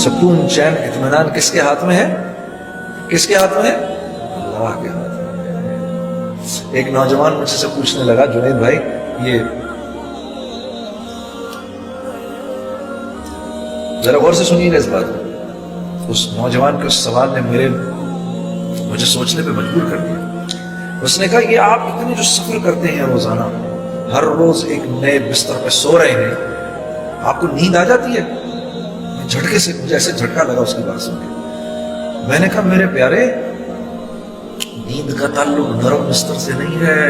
سکون چین اطمینان کس کے ہاتھ میں ہے؟ کس کے ہاتھ میں ہے؟ اللہ کے ہاتھ میں۔ ایک نوجوان مجھ سے پوچھنے لگا، جنید بھائی یہ ذرا غور سے سنیے گا اس بات کو۔ اس نوجوان کے اس سوال نے مجھے سوچنے پہ مجبور کر دیا۔ اس نے کہا یہ آپ اتنے جو سفر کرتے ہیں روزانہ، ہر روز ایک نئے بستر پہ سو رہے ہیں، آپ کو نیند آ جاتی ہے؟ جھٹکے سے مجھے ایسے جھٹکا لگا اس کی بات سن کے۔ میں نے کہا میرے پیارے، نیند کا تعلق نرم بستر سے نہیں ہے،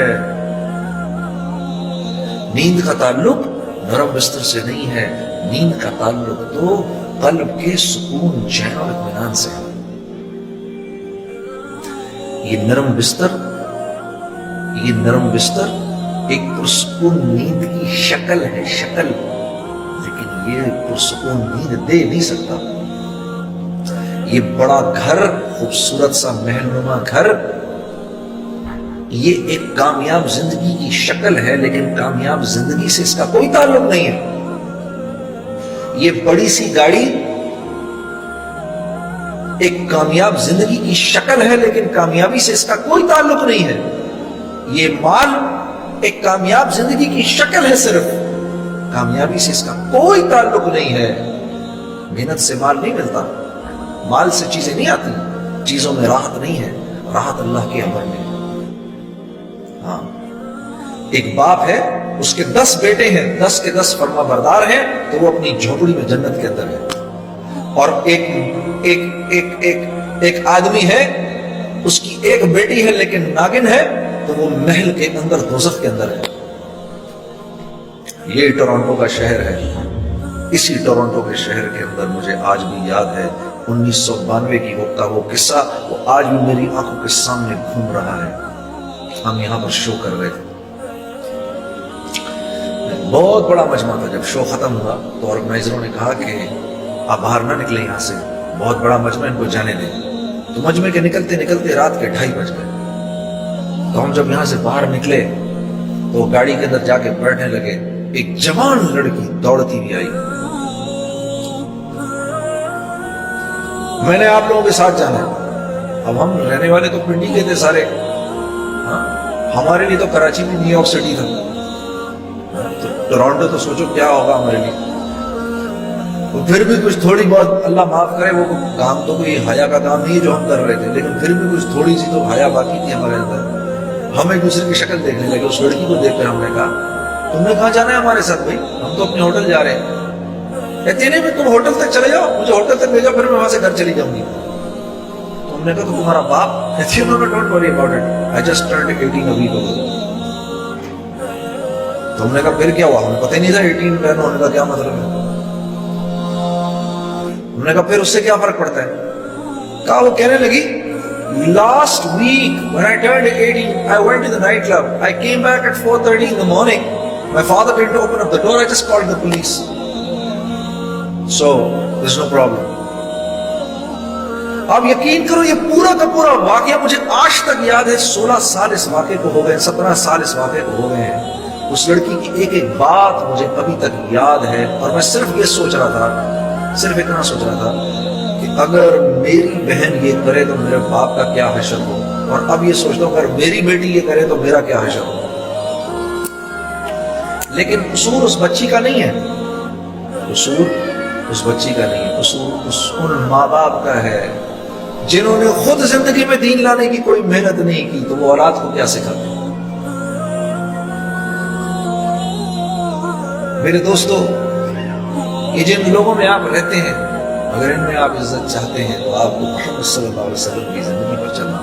نیند کا تعلق نرم بستر سے نہیں ہے، نیند کا تعلق تو قلب کے سکون چین اور اطمینان سے ہے۔ یہ نرم بستر ایک پرسکون نیند کی شکل ہے، شکل، لیکن یہ پرسکون نیند دے نہیں سکتا۔ یہ بڑا گھر، خوبصورت سا محل نما گھر، یہ ایک کامیاب زندگی کی شکل ہے، لیکن کامیاب زندگی سے اس کا کوئی تعلق نہیں ہے۔ یہ بڑی سی گاڑی ایک کامیاب زندگی کی شکل ہے، لیکن کامیابی سے اس کا کوئی تعلق نہیں ہے۔ یہ مال ایک کامیاب زندگی کی شکل ہے، صرف کامیابی سے اس کا کوئی تعلق نہیں ہے۔ محنت سے مال نہیں ملتا، مال سے چیزیں نہیں آتی، چیزوں میں راحت نہیں ہے، راحت اللہ کے امر میں۔ ہاں، ایک باپ ہے، اس کے 10 بیٹے ہیں، 10 کے 10 فرما بردار ہیں، تو وہ اپنی جھونپڑی میں جنت کے اندر ہے۔ اور ایک آدمی ہے، اس کی ایک بیٹی ہے لیکن ناگن ہے، تو وہ محل کے اندر دوزخ کے اندر ہے۔ یہ ٹورانٹو کا شہر ہے۔ اسی ٹورانٹو کے شہر کے اندر مجھے آج بھی یاد ہے 1992 کی وہ قصہ، وہ آج بھی میری آنکھوں کے سامنے گھوم رہا ہے۔ ہم یہاں پر شو کر رہے تھے، بہت بڑا مجمع تھا۔ جب شو ختم ہوا تو آرگنائزروں نے کہا کہ آپ باہر نہ نکلیں یہاں سے، بہت بڑا مجمع، ان کو جانے دیں۔ تو مجمع کے نکلتے نکلتے رات کے 2:30 بج گئے۔ تو ہم جب یہاں سے باہر نکلے تو گاڑی کے اندر جا کے بیٹھنے لگے، ایک جوان لڑکی دوڑتی ہوئی آئی۔ میں نے آپ لوگوں کے ساتھ جانا ہے۔ اب ہم رہنے والے تو پنڈی کے تھے سارے، ہمارے لیے تو کراچی میں نیو یارک سٹی تھا، تو ٹورانٹو تو سوچو کیا ہوگا ہمارے لیے۔ پھر بھی کچھ تھوڑی بہت، اللہ معاف کرے، وہ کام تو کوئی حیا کا کام نہیں جو ہم کر رہے تھے، لیکن پھر بھی کچھ تھوڑی سی تو حیا باقی تھی ہمارے اندر۔ ہم ایک دوسرے کی شکل دیکھنے لگے۔ اس لڑکی کو دیکھ کر ہم نے کہا تم نے کہاں جانا ہے ہمارے ساتھ؟ بھائی ہم تو اپنے ہوٹل جا رہے ہیں۔ کہتے نہیں، تم ہوٹل تک چلے جاؤ، مجھے ہوٹل تک بھیجو، پھر میں وہاں سے گھر چلی جاؤں گی۔ تو ہم نے کہا تو تمہارا باپ؟ کہتی ہے no, don't worry about it, I just turned 18 a week ago۔ تو ہم نے کہا پھر کیا ہوا؟ ہمیں پتہ ہی نہیں تھا 18 ٹرن ہونے کا کیا مطلب ہے۔ ہم نے کہا پھر اس سے کیا فرق پڑتا ہے؟ کہا وہ کہنے لگی last week when I turned 18 I went to the night club, I came back at 4:30 in the morning, my father didn't open up the door, I just called the police, so there's no problem۔ اب یقین کرو یہ پورا کا پورا واقعہ مجھے آج تک یاد ہے۔ 16 سال اس واقعے کو ہو گئے، 17 سال اس واقعے کو ہو گئے ہیں۔ اس لڑکی کی ایک ایک بات مجھے ابھی تک یاد ہے، اور میں صرف یہ سوچ رہا تھا، صرف اتنا سوچ رہا تھا کہ اگر میری بہن یہ کرے تو میرے باپ کا کیا حشر ہو، اور اب یہ سوچتا ہوں اگر میری بیٹی یہ کرے تو میرا کیا حشر ہو۔ لیکن قصور اس بچی کا نہیں ہے، قصور اس بچی کا نہیں ہے، قصور ان ماں باپ کا ہے جنہوں نے خود زندگی میں دین لانے کی کوئی محنت نہیں کی، تو وہ اولاد کو کیا سکھاتے ہیں؟ میرے دوستو، یہ جن لوگوں میں آپ رہتے ہیں، اگر ان میں آپ عزت چاہتے ہیں تو آپ کو محمد صلی اللہ علیہ وسلم کی زندگی پر چلنا